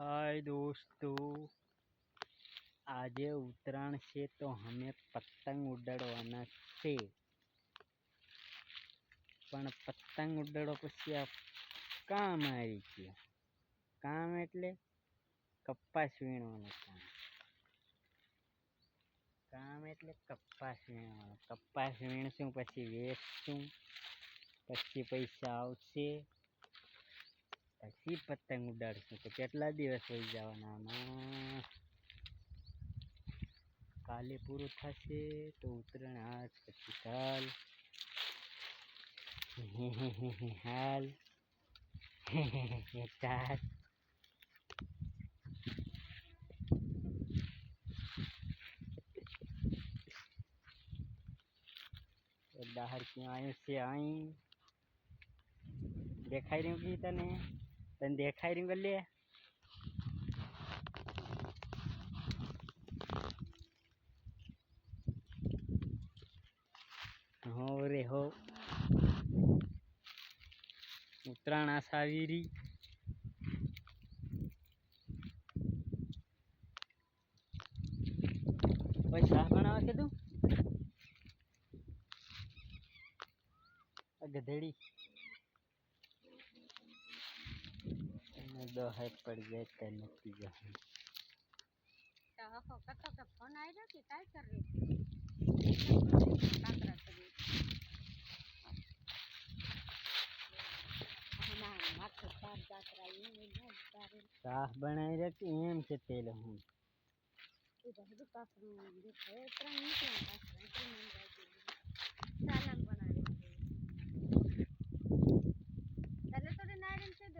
हाय दोस्तों, आज उत्तरायण से तो हमें पतंग उड़ाड़वाना छे। पण पतंग उड़ाड़ो पछी आ काम आई गयो। काम एटले कपास वीणवानुं काम। काम एटले कपास वीणवानुं। कपास वीणशुं पछी वेचशुं, पछी पैसा आवशे, पछी पतंग उड़ाड़शुं। तो केटला दिवस वही जवाना आमां? काले पूरुं थशे तो उतरायण आज पछी काल। हाल चाल बाहर क्यों आयो से आई देखाई रही की तने तने देखाई रही गले हो रे हो उत्तरायण आसावीरी भाई शाह बनावा के तू गधेड़ी दो है पड़ जाए तेन की जाए तो कतो का फोन आएगा कि काय कर रही थी काकरा करी ना माथे चार काकरा ये ना तारे शाह बनाई रखी एम से तेल हूँ इधर भी काकरा देखो इतना निकला काकरा इतना मन जाए सालन बना रही पहले तो नारियल से दो